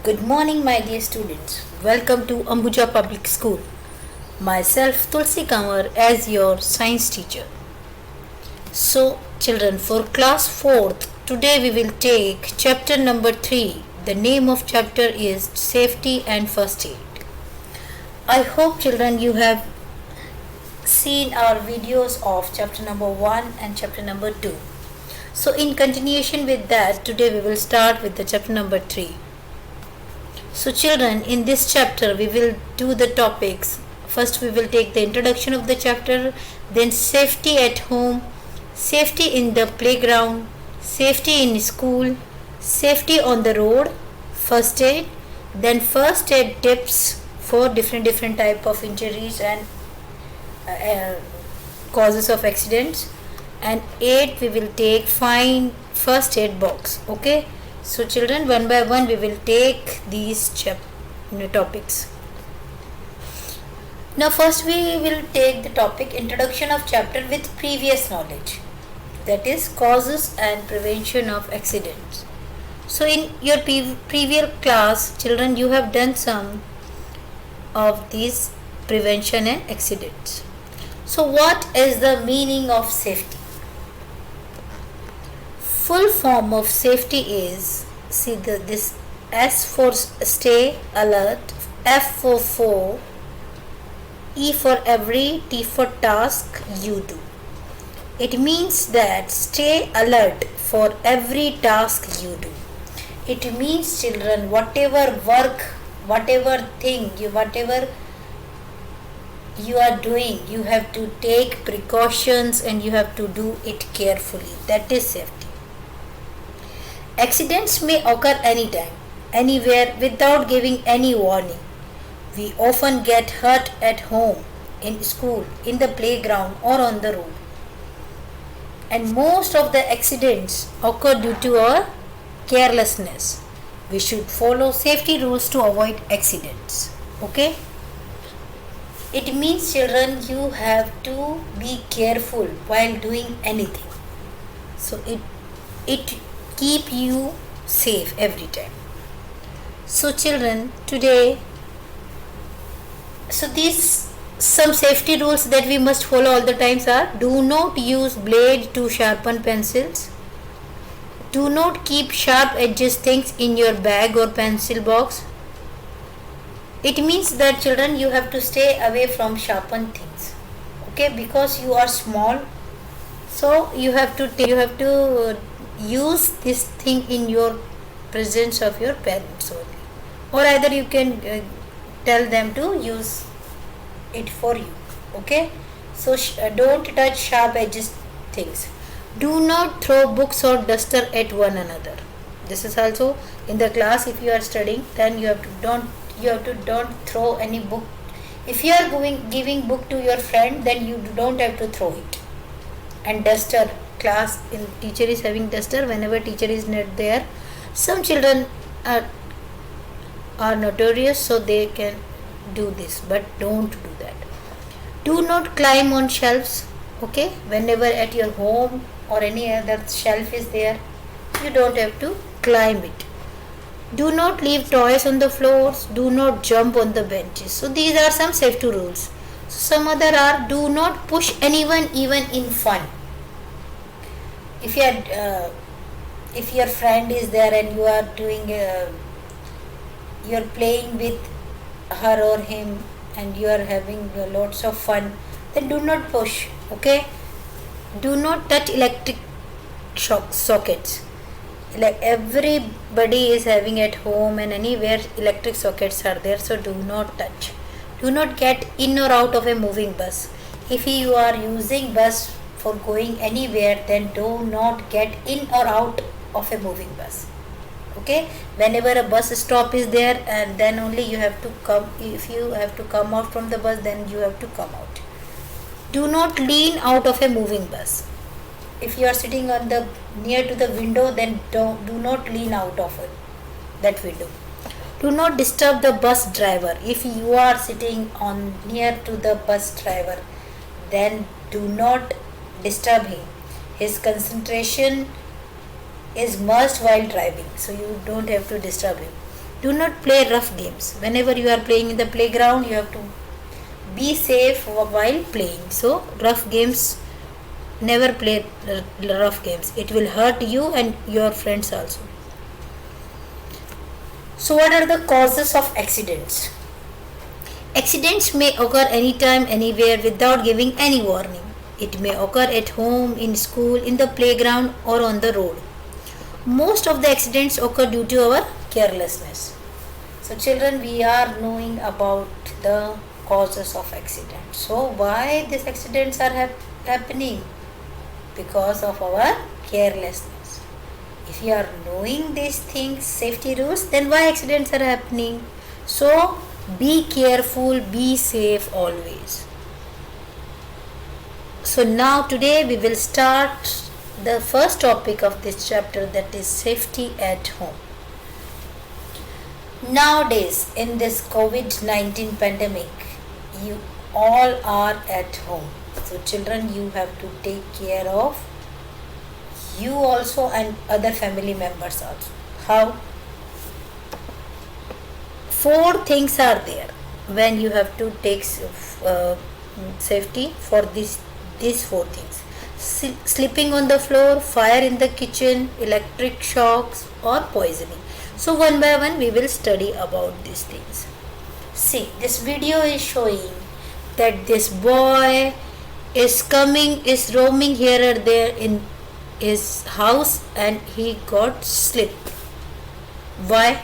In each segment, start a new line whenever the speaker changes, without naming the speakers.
Good morning, my dear students. Welcome to Ambuja Public School. Myself, Tulsi Kamar, as your science teacher. So, children, for class 4th, today we will take chapter number 3. The name of chapter is Safety and First Aid. I hope, children, you have seen our videos of chapter number 1 and chapter number 2. So, in continuation with that, today we will start with the chapter number 3. So children, in this chapter we will do the topics. First we will take the introduction of the chapter, then safety at home, safety in the playground, safety in school, safety on the road, first aid, then first aid tips for different type of injuries and causes of accidents, and 8 we will take find first aid box. Okay, so children, one by one we will take these topics. Now first we will take the topic introduction of chapter with previous knowledge, that is causes and prevention of accidents. So in your previous class, children, you have done some of these prevention and accidents. So what is the meaning of safety? Full form of safety is, see this S for stay alert, F for E for every, T for task you do. It means that stay alert for every task you do. It means, children, whatever work, whatever you are doing, you have to take precautions and you have to do it carefully. That is safety. Accidents may occur anytime, anywhere, without giving any warning. We often get hurt at home, in school, in the playground, or on the road. And most of the accidents occur due to our carelessness. We should follow safety rules to avoid accidents. Okay? It means, children, you have to be careful while doing anything. So it keep you safe every time. So children, today, so these some safety rules that we must follow all the times are: do not use blade to sharpen pencils, do not keep sharp edges things in your bag or pencil box. It means that, children, you have to stay away from sharpened things, okay, because you are small. So you have to use this thing in your presence of your parents only, or either you can tell them to use it for you. Okay, so don't touch sharp edges things. Do not throw books or duster at one another. This is also in the class. If you are studying, then you have to don't throw any book. If you are giving book to your friend, then you don't have to throw it. And duster, class in teacher is having duster whenever teacher is not there. Some children are notorious, so they can do this, but don't do that. Do not climb on shelves. Okay, whenever at your home or any other shelf is there, you don't have to climb it. Do not leave toys on the floors. Do not jump on the benches. So these are some safety rules. Some other are: do not push anyone even in fun. If your friend is there and you are you're playing with her or him and you are having lots of fun, then do not push. Okay, do not touch electric sockets. Like everybody is having at home and anywhere electric sockets are there, so do not touch. Do not get in or out of a moving bus. If you are using bus for going anywhere, then do not get in or out of a moving bus. Okay, whenever a bus stop is there, and then only you have to come. If you have to come out from the bus, then you have to come out. Do not lean out of a moving bus. If you are sitting on the near to the window, then do not lean out of that window. Do not disturb the bus driver. If you are sitting on near to the bus driver, then do not disturb him. His concentration is must while driving, so you don't have to disturb him. Do not play rough games. Whenever you are playing in the playground, you have to be safe while playing. So rough games, never play rough games. It will hurt you and your friends also. So what are the causes of accidents? Accidents may occur anytime, anywhere without giving any warning. It may occur at home, in school, in the playground, or on the road. Most of the accidents occur due to our carelessness. So children, we are knowing about the causes of accidents. So why these accidents are happening? Because of our carelessness. If you are knowing these things, safety rules, then why accidents are happening? So be careful, be safe always. So now today we will start the first topic of this chapter, that is safety at home. Nowadays in this COVID-19 pandemic, you all are at home. So children, you have to take care of you also and other family members also. How? Four things are there when you have to take safety for these four things: sleeping on the floor, fire in the kitchen, electric shocks, or poisoning. So one by one we will study about these things. See, this video is showing that this boy is roaming here or there in his house and he got slipped. Why?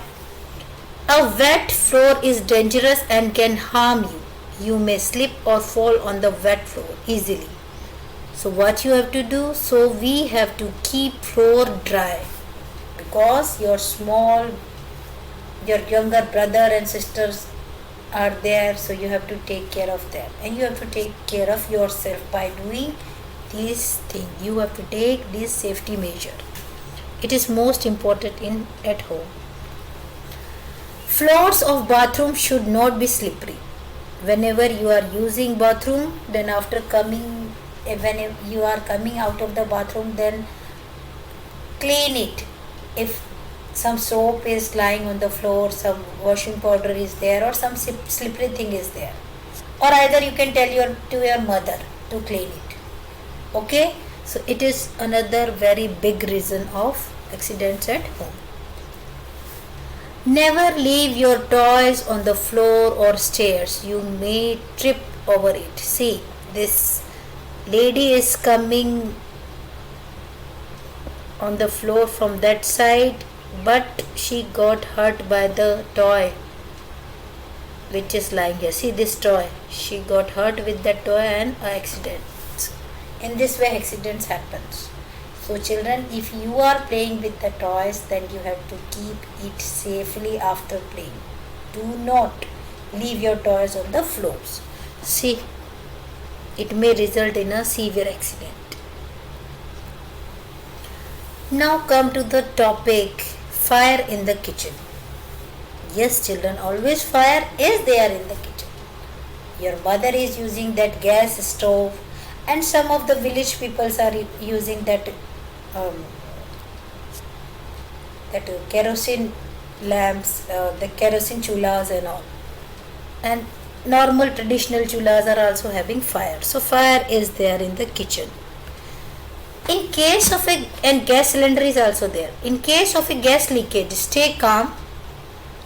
A wet floor is dangerous and can harm you. You may slip or fall on the wet floor easily. So what you have to do? So we have to keep floor dry, because your younger brother and sisters are there, so you have to take care of them, and you have to take care of yourself by doing these things. You have to take this safety measure. It is most important at home. Floors of bathroom should not be slippery. Whenever you are using bathroom, then when you are coming out of the bathroom, then clean it. If some soap is lying on the floor, some washing powder is there, or some slippery thing is there, or either you can tell your mother to clean it. Okay, so it is another very big reason of accidents at home. Never leave your toys on the floor or stairs. You may trip over it. See, this lady is coming on the floor from that side, but she got hurt by the toy which is lying here. See this toy, she got hurt with that toy and accident. In this way accidents happens. So children, if you are playing with the toys, then you have to keep it safely after playing. Do not leave your toys on the floors. See, it may result in a severe accident. Now come to the topic, fire in the kitchen. Yes children, always fire is there in the kitchen. Your mother is using that gas stove, and some of the village peoples are using that kerosene lamps, the kerosene chulhas and all. And normal traditional chulhas are also having fire. So fire is there in the kitchen. In case of and gas cylinder is also there. In case of a gas leakage, stay calm.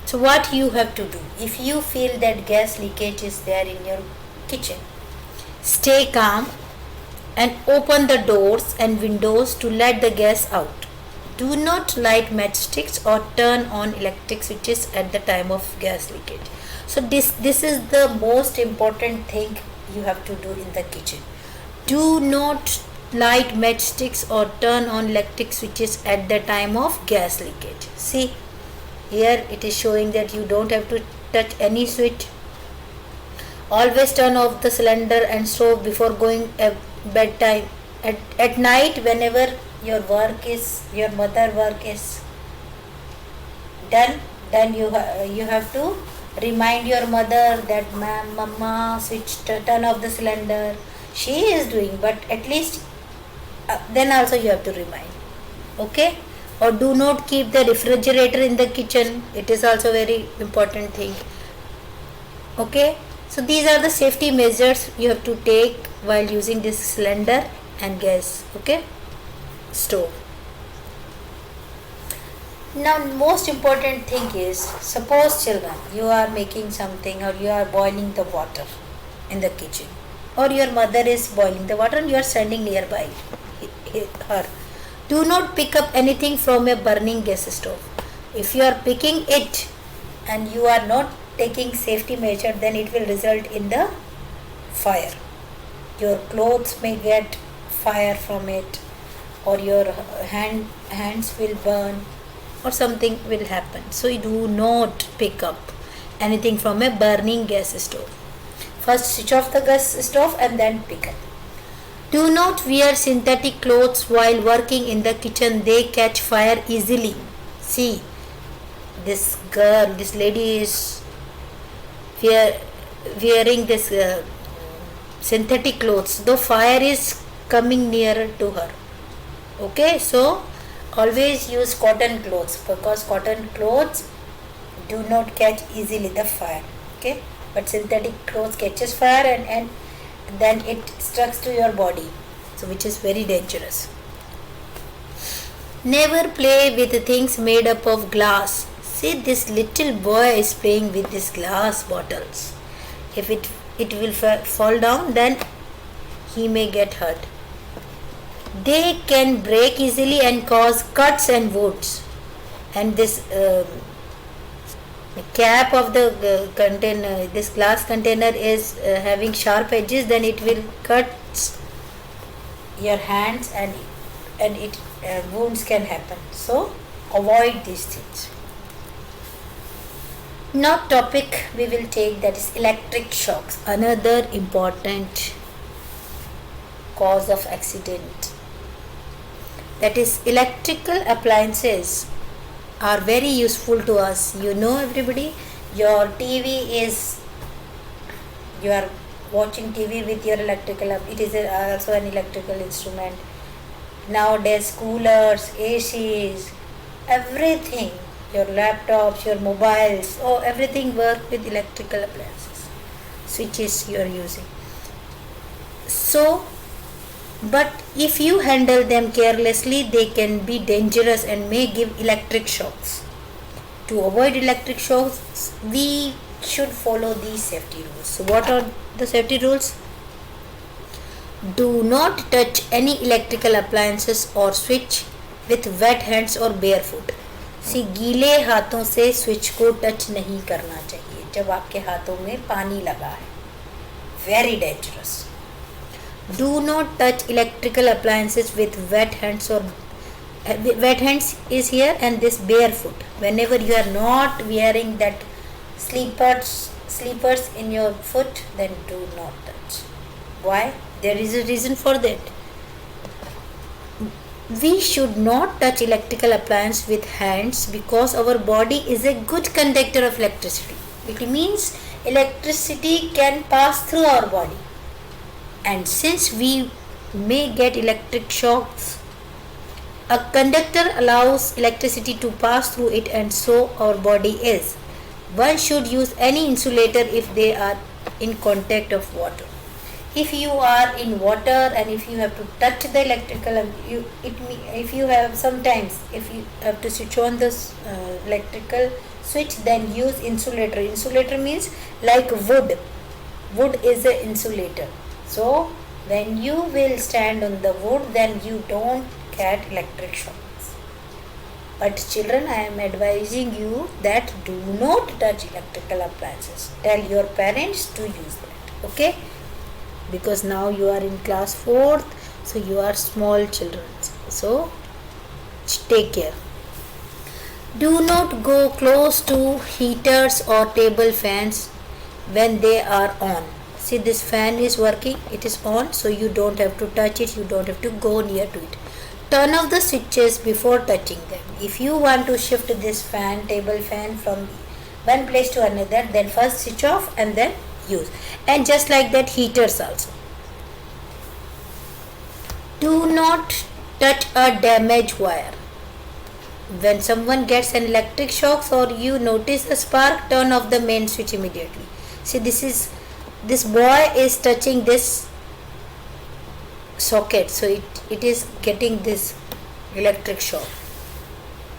So what you have to do? If you feel that gas leakage is there in your kitchen, stay calm and open the doors and windows to let the gas out. Do not light matchsticks or turn on electric switches at the time of gas leakage. So this is the most important thing you have to do in the kitchen. Do not light matchsticks or turn on electric switches at the time of gas leakage. See, here it is showing that you don't have to touch any switch. Always turn off the cylinder and stove before going bedtime. At night, whenever your mother work is done, then you have to remind your mother that mama turn off the cylinder. She is doing, but at least then also you have to remind. Okay, Or do not keep the refrigerator in the kitchen. It is also very important thing. Okay, so these are the safety measures you have to take while using this cylinder and gas, okay, stove. Now most important thing is, suppose children, you are making something or you are boiling the water in the kitchen, or your mother is boiling the water and you are standing nearby her. Do not pick up anything from a burning gas stove. If you are picking it and you are not taking safety measure, then it will result in the fire. Your clothes may get fire from it, or your hands will burn, or something will happen. So you do not pick up anything from a burning gas stove. First switch off the gas stove and then pick up. Do not wear synthetic clothes while working in the kitchen. They catch fire easily. See, this girl, this lady is wearing this synthetic clothes. The fire is coming nearer to her. Okay, so always use cotton clothes, because cotton clothes do not catch easily the fire. Okay, but synthetic clothes catches fire and then it struck to your body, so which is very dangerous. Never play with things made up of glass. See, this little boy is playing with these glass bottles. If it will fall down, then he may get hurt. They can break easily and cause cuts and wounds. And this cap of the container, this glass container is having sharp edges, then it will cut your hands and it wounds can happen. So avoid these things. Now topic we will take, that is electric shocks, another important cause of accident. That is, electrical appliances are very useful to us. You know, everybody, your TV is, you are watching TV with your electrical, it is also an electrical instrument. Nowadays coolers, ACs, everything, your laptops, your mobiles, everything work with electrical appliances, switches you are using. So, but if you handle them carelessly, they can be dangerous and may give electric shocks. To avoid electric shocks, we should follow these safety rules. So what are the safety rules? Do not touch any electrical appliances or switch with wet hands or barefoot. See, गीले हाथों से switch को touch नहीं करना चाहिए जब आपके हाथों में पानी लगा है. Very dangerous. Do not touch electrical appliances with wet hands, or wet hands is here, and this barefoot. Whenever you are not wearing that slippers in your foot, then do not touch. Why? There is a reason for that. We should not touch electrical appliance with hands because our body is a good conductor of electricity. It means electricity can pass through our body. And since we may get electric shocks, a conductor allows electricity to pass through it, and so our body is. One should use any insulator if they are in contact of water. If you are in water and if you have to touch the electrical, if you have to switch on this electrical switch, then use insulator. Insulator means like wood. Wood is an insulator. So when you will stand on the wood, then you don't get electric shocks. But children, I am advising you that do not touch electrical appliances. Tell your parents to use that. Okay? Because now you are in class 4th, so you are small children. So take care. Do not go close to heaters or table fans when they are on. See, this fan is working, it is on, so you don't have to touch it, you don't have to go near to it. Turn off the switches before touching them. If you want to shift this fan, table fan, from one place to another, then first switch off and then use. And just like that, heaters also. Do not touch a damaged wire. When someone gets an electric shock or you notice a spark, turn off the main switch immediately. See, this boy is touching this socket, so it is getting this electric shock.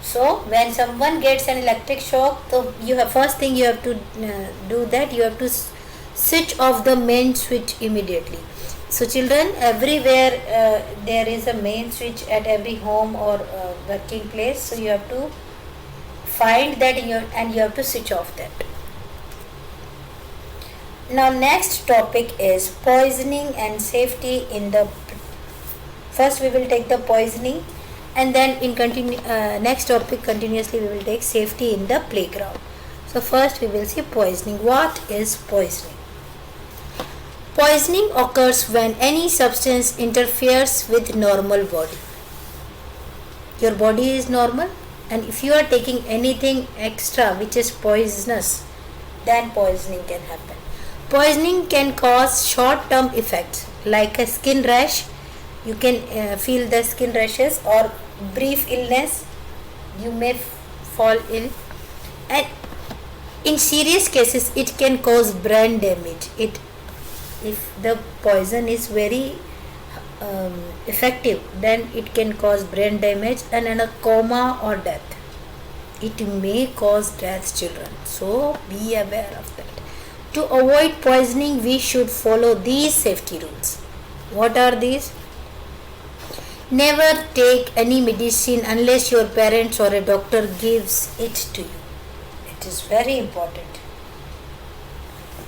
So when someone gets an electric shock, so you have, first thing you have to do that you have to switch off the main switch immediately. So children, everywhere there is a main switch at every home or working place, so you have to find that and you have to switch off that. Now next topic is poisoning and safety in the, first we will take the poisoning, and then in next topic continuously we will take safety in the playground. So first we will see poisoning. What is poisoning? Poisoning occurs when any substance interferes with normal body. Your body is normal, and if you are taking anything extra which is poisonous, then poisoning can happen. Poisoning can cause short-term effects like a skin rash. You can feel the skin rashes, or brief illness. You may fall ill, and in serious cases it can cause brain damage. If the poison is very effective, then it can cause brain damage and a coma or death. It may cause death, children. So be aware of that. To avoid poisoning, we should follow these safety rules. What are these? Never take any medicine unless your parents or a doctor gives it to you. It is very important.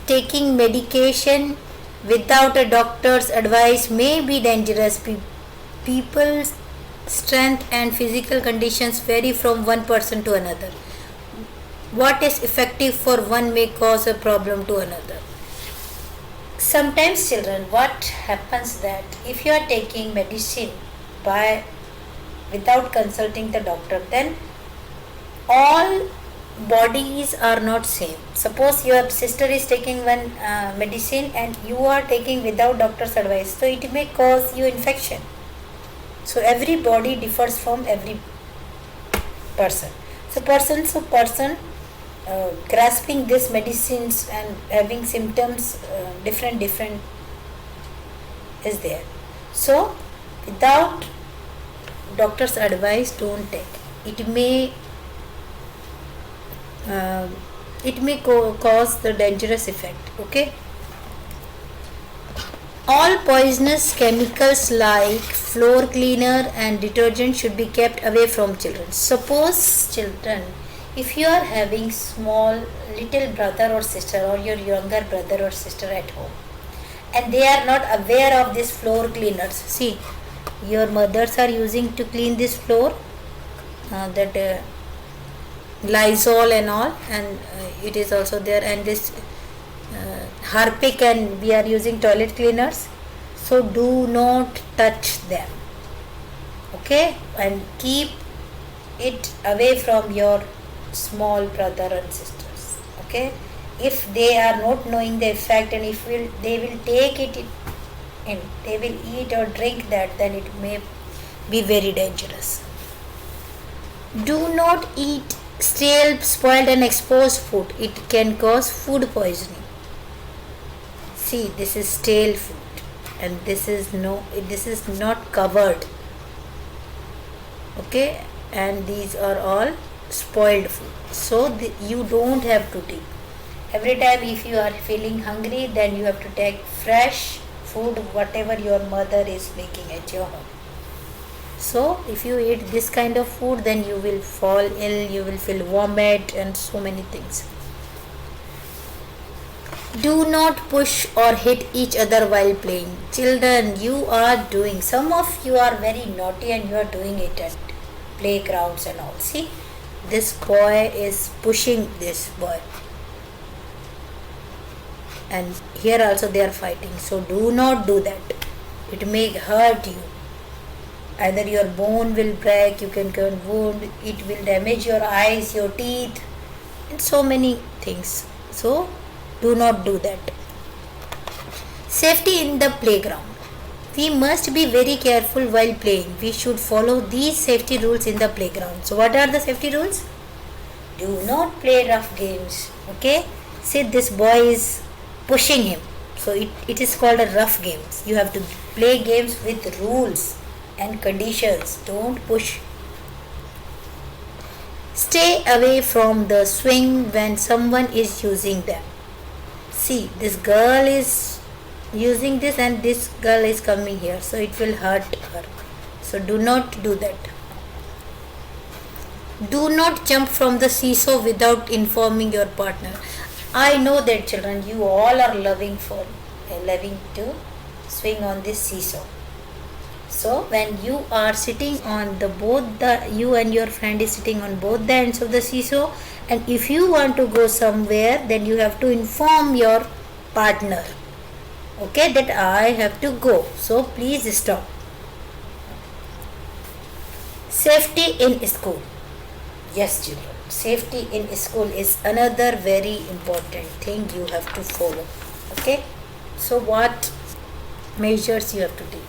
Taking medication without a doctor's advice may be dangerous. People's strength and physical conditions vary from one person to another. What is effective for one may cause a problem to another. Sometimes, children, what happens that if you are taking medicine without consulting the doctor, then all bodies are not same. Suppose your sister is taking one medicine and you are taking without doctor's advice, so it may cause you infection. So every body differs from every person. So person grasping these medicines and having symptoms different is there. So without doctor's advice, don't take. It may cause the dangerous effect. Okay. All poisonous chemicals like floor cleaner and detergent should be kept away from children. Suppose, children, if you are having small little brother or sister, or your younger brother or sister at home, and they are not aware of these floor cleaners. See, your mothers are using to clean this floor, that Lysol and all, and it is also there, and this Harpic, and we are using toilet cleaners. So do not touch them. Okay, and keep it away from your small brother and sisters. Okay, if they are not knowing the effect, and if they will take it in, they will eat or drink that, then it may be very dangerous. Do not eat stale, spoiled and exposed food. It can cause food poisoning. See, this is stale food, and this is not covered. Okay, and these are all spoiled food. So you don't have to take. Every time if you are feeling hungry, then you have to take fresh food, whatever your mother is making at your home. So if you eat this kind of food, then you will fall ill, you will feel vomit and so many things. Do not push or hit each other while playing. Children, some of you are very naughty and you are doing it at playgrounds and all. See, this boy is pushing this boy, and here also they are fighting. So do not do that. It may hurt you. Either your bone will break, you can get wound, it will damage your eyes, your teeth, and so many things. So do not do that. Safety in the playground. we must be very careful while playing. We should follow these safety rules in the playground. So what are the safety rules? Do not play rough games. Okay, see, this boy is pushing him, so it is called a rough games. You have to play games with rules and conditions. Don't push. Stay away from the swing when someone is using them. See, this girl is using this and this girl is coming here, so it will hurt her. So do not do that. Do not jump from the seesaw without informing your partner. I know that, children, you all are loving to swing on this seesaw. So when you are sitting on you and your friend is sitting on both the ends of the seesaw, and if you want to go somewhere, then you have to inform your partner, okay, that I have to go, so please stop. Safety in school. Yes, children, safety in school is another very important thing you have to follow. Okay, so what measures you have to take?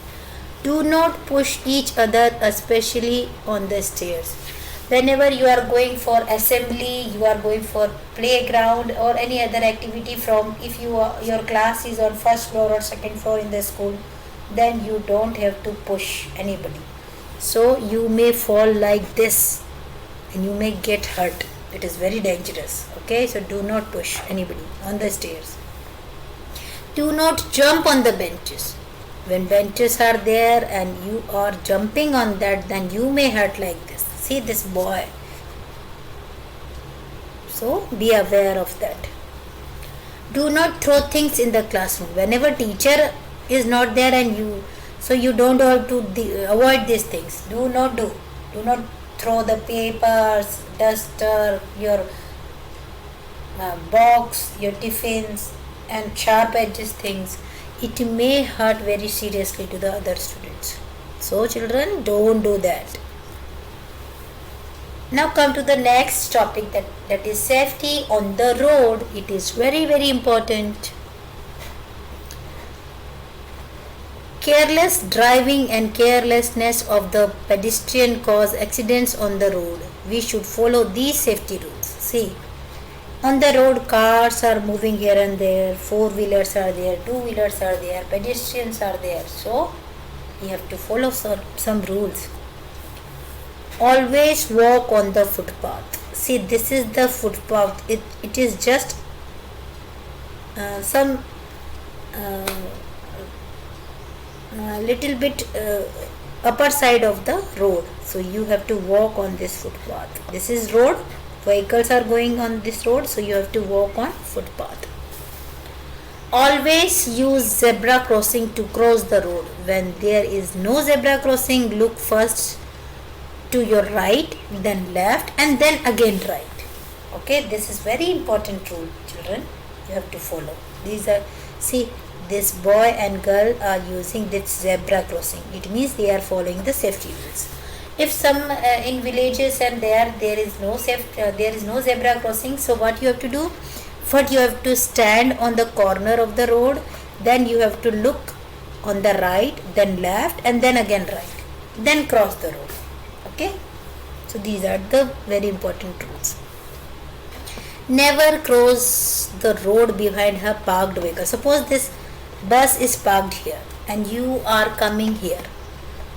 Do not push each other, especially on the stairs. Whenever you are going for assembly, you are going for playground or any other activity, from if your class is on first floor or second floor in the school, then you don't have to push anybody. So you may fall like this and you may get hurt. It is very dangerous. Okay, so do not push anybody on the stairs. Do not jump on the benches. When benches are there and you are jumping on that, then you may hurt like this. See this boy. So be aware of that. Do not throw things in the classroom. Whenever teacher is not there and you don't have to avoid these things. Do not throw the papers, duster, your box, your tiffins and sharp edges things. It may hurt very seriously to the other students. So children, don't do that. Now come to the next topic, that is safety on the road. It is very, very important. Careless driving and carelessness of the pedestrian cause accidents on the road. We should follow these safety rules. See, on the road, cars are moving here and there, four-wheelers are there, two-wheelers are there, pedestrians are there. So, you have to follow some rules. Always walk on the footpath. See, this is the footpath. It is just some little bit upper side of the road. So, you have to walk on this footpath. This is road. Vehicles are going on this road, so you have to walk on footpath. Always use zebra crossing to cross the road. When there is no zebra crossing, look first to your right, then left, and then again right. Okay, this is very important rule, children. You have to follow. See, this boy and girl are using this zebra crossing. It means they are following the safety rules. If some in villages and there is no zebra crossing, so what you have to do? First you have to stand on the corner of the road, then you have to look on the right, then left, and then again right, then cross the road. Okay, so these are the very important rules. Never cross the road behind her parked vehicle. Suppose this bus is parked here and you are coming here.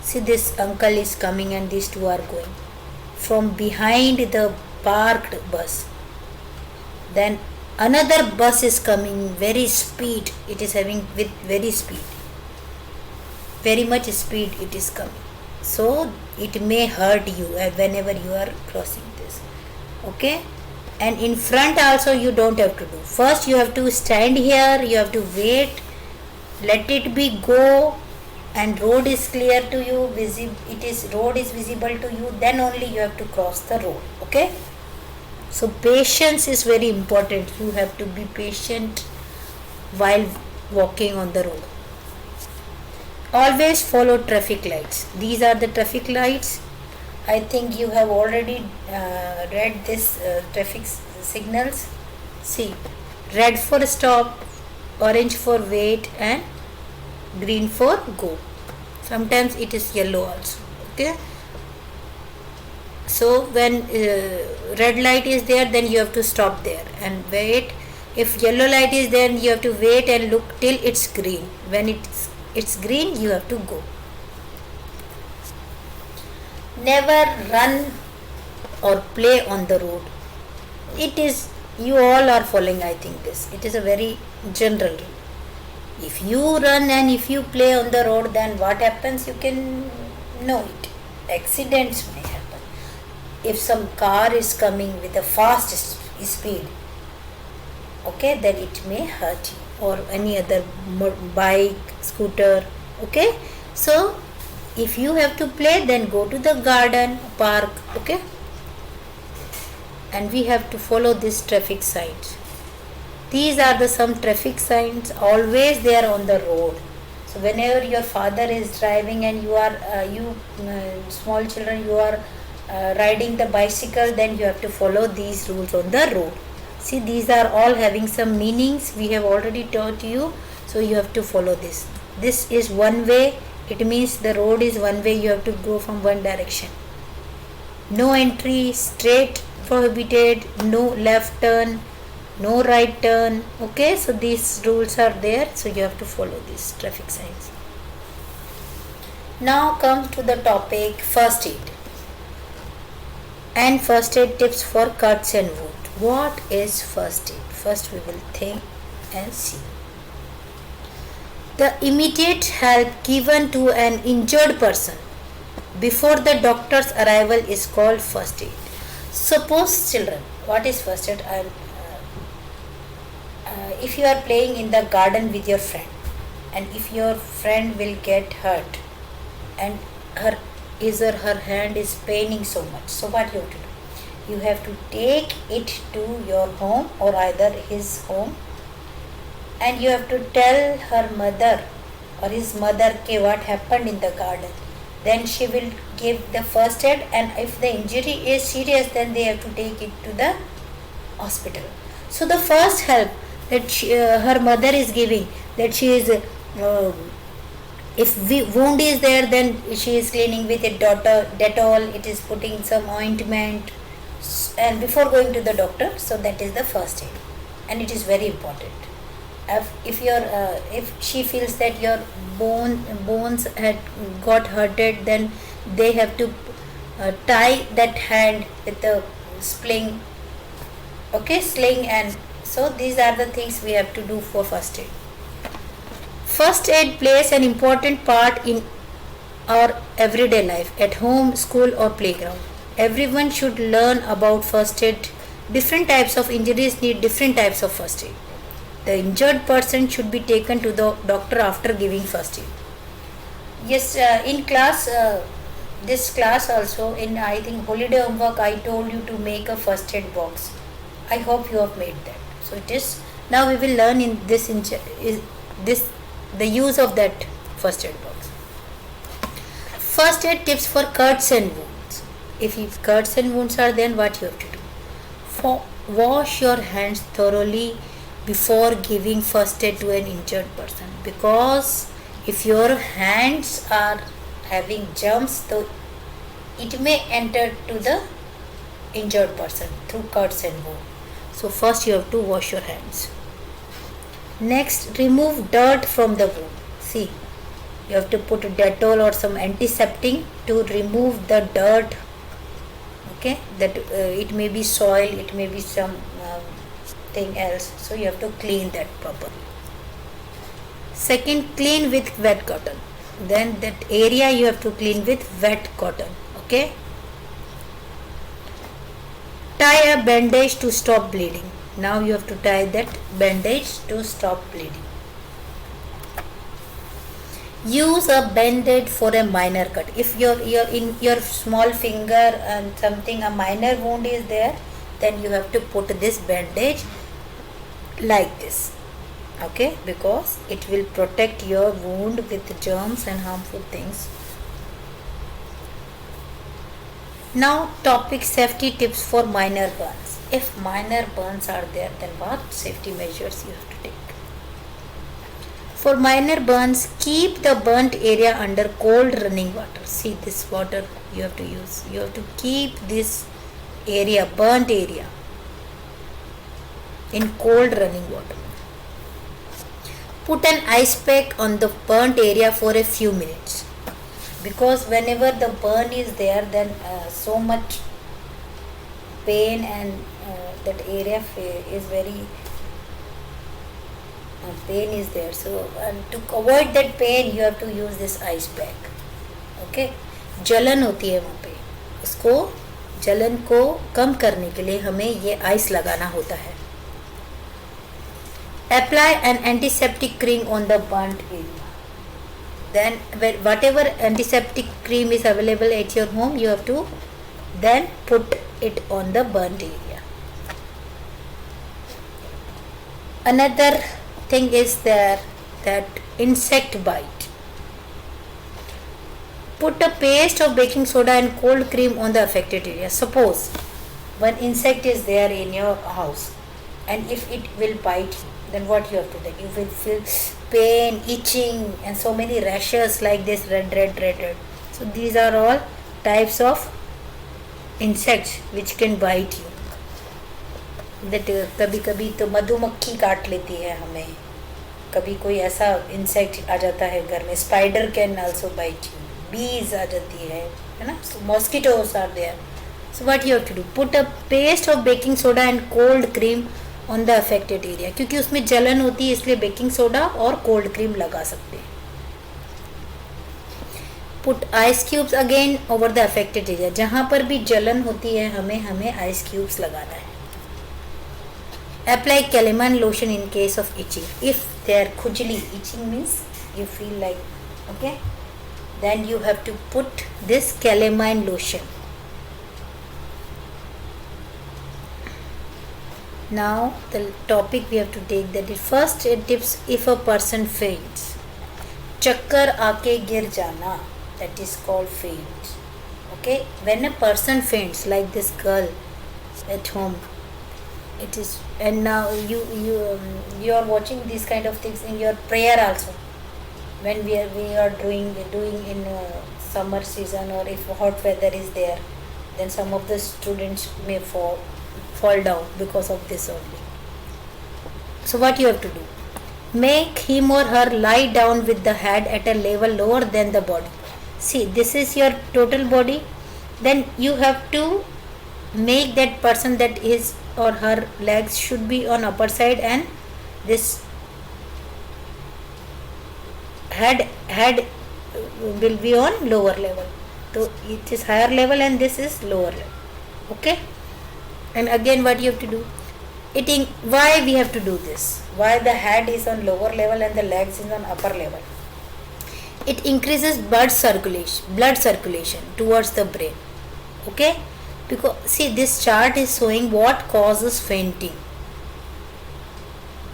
See, this uncle is coming and these two are going from behind the parked bus. Then another bus is coming very speed. It is having with very speed. Very much speed it is coming. So it may hurt you whenever you are crossing this. Okay. And in front also you don't have to do. First you have to stand here. You have to wait. Let it be go. And road is clear to you, road is visible to you, then only you have to cross the road. Okay, so patience is very important. You have to be patient while walking on the road. Always follow traffic lights. These are the traffic lights. I think you have already read this traffic signals. See, red for stop, orange for wait, and green for go. sometimes it is yellow also. Okay, so when red light is there, then you have to stop there and wait. If yellow light is there, you have to wait and look till it's green. When it's green, you have to go. Never run or play on the road. It is, you all are following, I think this. It is a very general rule. If you run and if you play on the road, then what happens? You can know it. Accidents may happen. If some car is coming with a fast speed, okay, then it may hurt you, or any other bike, scooter. Okay, so if you have to play, then go to the garden, park. Okay, and we have to follow these traffic signs. These are the some traffic signs, always they are on the road. So whenever your father is driving and you are small children, you are riding the bicycle, then you have to follow these rules on the road. See, these are all having some meanings, we have already taught you, so you have to follow this. This is one way, it means the road is one way, you have to go from one direction. No entry, straight prohibited, no left turn, no right turn. Okay, so these rules are there, so you have to follow these traffic signs. Now come to the topic first aid and first aid tips for cuts and wounds. What is first aid? First we will think and see. The immediate help given to an injured person before the doctor's arrival is called first aid. Suppose children, what is first aid? If you are playing in the garden with your friend, and if your friend will get hurt and his or her hand is paining so much, so what you have to do? You have to take it to your home or either his home, and you have to tell her mother or his mother what happened in the garden. Then she will give the first aid, and if the injury is serious, then they have to take it to the hospital. So the first help that her mother is giving, that she is if wound is there, then she is cleaning with a Dettol, it is putting some ointment, and before going to the doctor, so that is the first aid, and it is very important. If she feels that your bones had got hurted, then they have to tie that hand with the sling, and so these are the things we have to do for first aid. First aid plays an important part in our everyday life, at home, school or playground. Everyone should learn about first aid. Different types of injuries need different types of first aid. The injured person should be taken to the doctor after giving first aid. Yes, in class, this class also, in I think holiday homework, I told you to make a first aid box. I hope you have made that. So it is, now we will learn in this the use of that first aid box. First aid tips for cuts and wounds. If cuts and wounds are there, what you have to do? Wash your hands thoroughly before giving first aid to an injured person, because if your hands are having germs, so it may enter to the injured person through cuts and wounds. So first you have to wash your hands. Next, remove dirt from the wound. See, you have to put Dettol or some antiseptic to remove the dirt. Okay, that it may be soil, it may be some thing else. So you have to clean that properly. Second, clean with wet cotton. Then that area you have to clean with wet cotton. Okay. Tie a bandage to stop bleeding. Now you have to tie that bandage to stop bleeding. Use a band-aid for a minor cut. If you're in your small finger and something, a minor wound is there, then you have to put this bandage like this. Okay, because it will protect your wound with germs and harmful things. Now topic safety tips for minor burns. If minor burns are there, then what safety measures you have to take? For minor burns, keep the burnt area under cold running water. See this water you have to use. You have to keep this area, burnt area, in cold running water. Put an ice pack on the burnt area for a few minutes, because whenever the burn is there, then so much pain, and that area is very pain is there. So to avoid that pain, you have to use this ice pack. Okay, जलन होती है वहाँ पे, उसको जलन को कम करने के लिए हमें ये आइस लगाना होता है. Apply an antiseptic cream on the burnt area. Then whatever antiseptic cream is available at your home, you have to then put it on the burnt area. Another thing is there, that insect bite. Put a paste of baking soda and cold cream on the affected area. Suppose one insect is there in your house, and if it will bite you, then what you have to do? You will feel pain, itching, and so many rashes like this, red. So these are all types of insects which can bite you. That कभी कभी तो मधुमक्खी काट लेती है हमें, कभी कोई ऐसा इंसेक्ट आ जाता है घर में. Spider can also bite you, bees आ जाती है ना. Mosquitoes are there. So what you have to do? Put a paste of baking soda and cold cream on the affected area. क्योंकि उसमें जलन होती है, इसलिए बेकिंग सोडा और कोल्ड क्रीम लगा सकते हैं. Put ice cubes again over the affected area. जहाँ पर भी जलन होती है हमें आइस क्यूब्स लगाना है. Apply calamine lotion in case of itching. If there khujli, itching means you feel like, okay, then you have to put this calamine lotion. Now the topic we have to take, that is first tips if a person faints. Chakkar aake gir jana, that is called faint. Okay, when a person faints, like this girl at home, it is, and now you are watching these kind of things in your prayer also. When we are doing in summer season, or if hot weather is there, then some of the students may fall down because of this only. So what you have to do? Make him or her lie down with the head at a level lower than the body. See, this is your total body. Then you have to make that person, that his or her legs should be on upper side, and this head will be on lower level. So it is higher level and this is lower level. Okay, and again what you have to do? Why we have to do this? Why the head is on lower level and the legs is on upper level? It increases blood circulation towards the brain. Okay, because see, this chart is showing what causes fainting.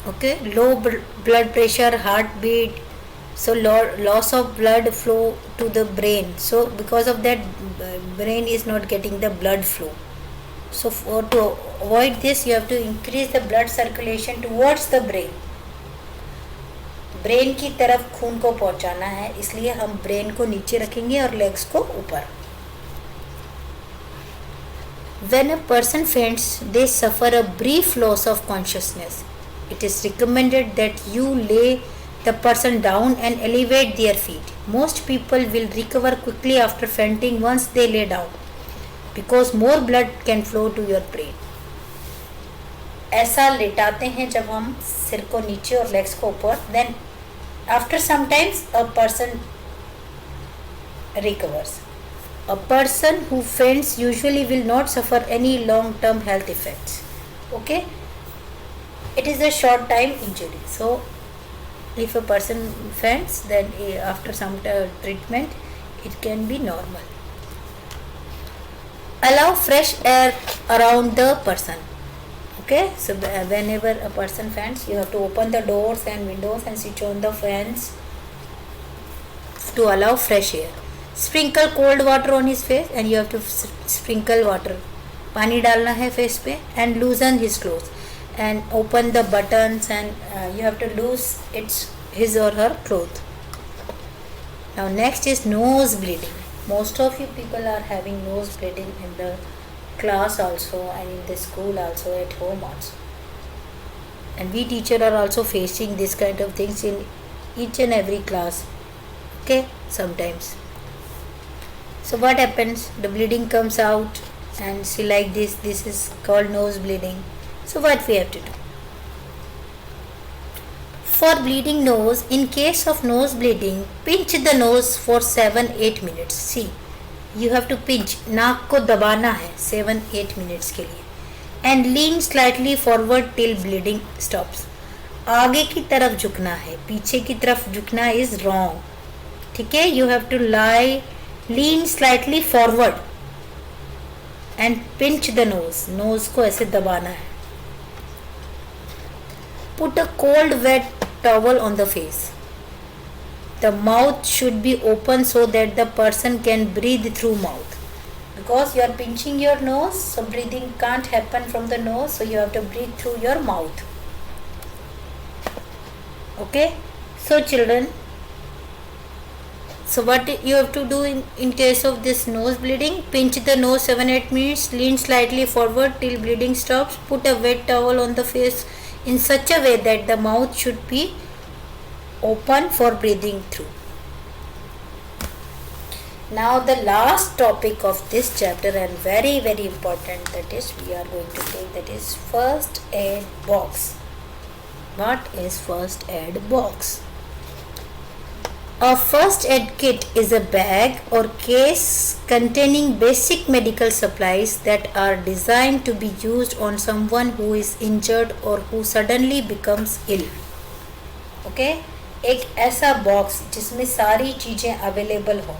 Okay, low blood pressure, heartbeat, so loss of blood flow to the brain. So because of that, brain is not getting the blood flow. So to avoid this, you have to increase the blood circulation towards the brain. Brain की तरफ खून को पहुंचाना है, इसलिए हम brain को नीचे रखेंगे और लेग्स को ऊपर. When a person faints, they suffer a brief loss of consciousness. It is recommended that you lay the person down and elevate their feet. Most people will recover quickly after fainting once they lay down, because more blood can flow to your brain. ऐसा लेटाते हैं जब हम सिर को नीचे और legs को ऊपर. Then after some times a person recovers. A person who faints usually will not suffer any long-term health effects. Okay, it is a short time injury. So if a person faints, then after some treatment it can be normal. Allow fresh air around the person. Okay, so whenever a person faints, you have to open the doors and windows and switch on the fans to allow fresh air. Sprinkle cold water on his face, and you have to sprinkle water, पानी डालना है face पे, and loosen his clothes and open the buttons, and you have to loose his or her cloth. Now next is nose bleeding. Most of you people are having nose bleeding in the class also, and in the school also, at home also. And we teacher are also facing this kind of things in each and every class. Okay, sometimes. So what happens? The bleeding comes out and see like this. This is called nose bleeding. So what we have to do? For bleeding nose, in case of nose bleeding, pinch the nose for 7-8 minutes. See, you have to pinch. नाक को दबाना है 7-8 minutes के लिए. And lean slightly forward till bleeding stops. आगे की तरफ झुकना है, पीछे की तरफ झुकना is wrong. ठीक है? You have to lean slightly forward and pinch the nose. Nose को ऐसे दबाना है. Put a cold wet towel on the face. The mouth should be open so that the person can breathe through mouth. Because you are pinching your nose, so breathing can't happen from the nose, so you have to breathe through your mouth. Okay? So children, so what you have to do in case of this nose bleeding? Pinch the nose 7-8 minutes, lean slightly forward till bleeding stops, put a wet towel on the face in such a way that the mouth should be open for breathing through. Now the last topic of this chapter, and very very important, that is we are going to take, that is first aid box. What is first aid box? A first aid kit is a bag or case containing basic medical supplies that are designed to be used on someone who is injured or who suddenly becomes ill. Okay? एक ऐसा box जिसमें सारी चीज़ें available हो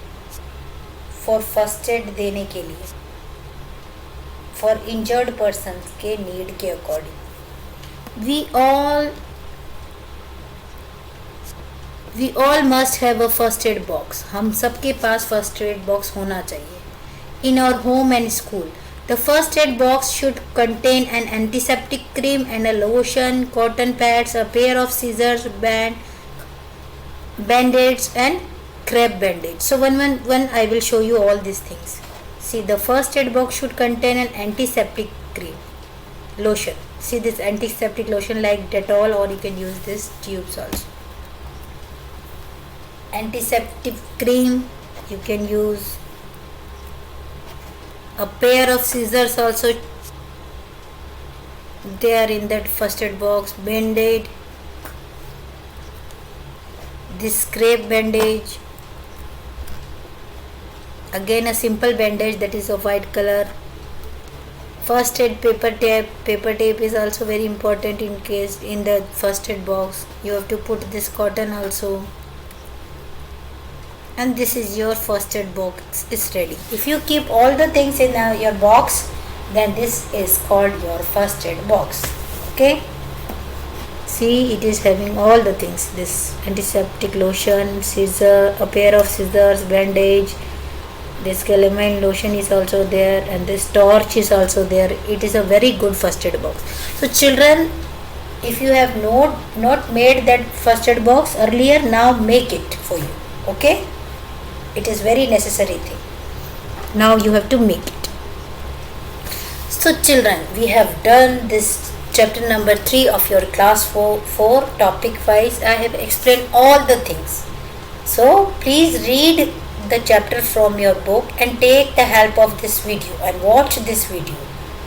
for first aid देने के लिए, for injured person के नीड के according. We all must have a first aid box. हम सबके पास फर्स्ट एड बॉक्स होना चाहिए in our home and school. The first aid box should contain an antiseptic cream and a lotion, cotton pads, a pair of scissors, band-aids and crepe bandage. So one I will show you all these things. See, the first aid box should contain an antiseptic cream, lotion. See this antiseptic lotion like Dettol, or you can use this tubes also. Antiseptic cream, you can use a pair of scissors also there in that first aid box, band-aid, this crepe bandage, again a simple bandage that is of white color. First aid paper tape is also very important in case in the first aid box. You have to put this cotton also. And this is your first aid box is ready. If you keep all the things in your box, then this is called your first aid box. Okay, see, it is having all the things, this antiseptic lotion, scissor, a pair of scissors, bandage, this calamine lotion is also there, and this torch is also there. It is a very good first aid box. So children, if you have not made that first aid box earlier, now make it for you. Okay, it is very necessary thing. Now you have to make it. So children, we have done this chapter number 3 of your class 4 topic wise. I have explained all the things. So please read the chapter from your book and take the help of this video and watch this video.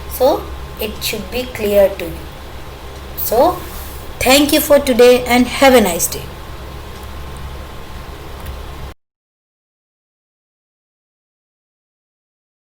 So it should be clear to you. So thank you for today and have a nice day.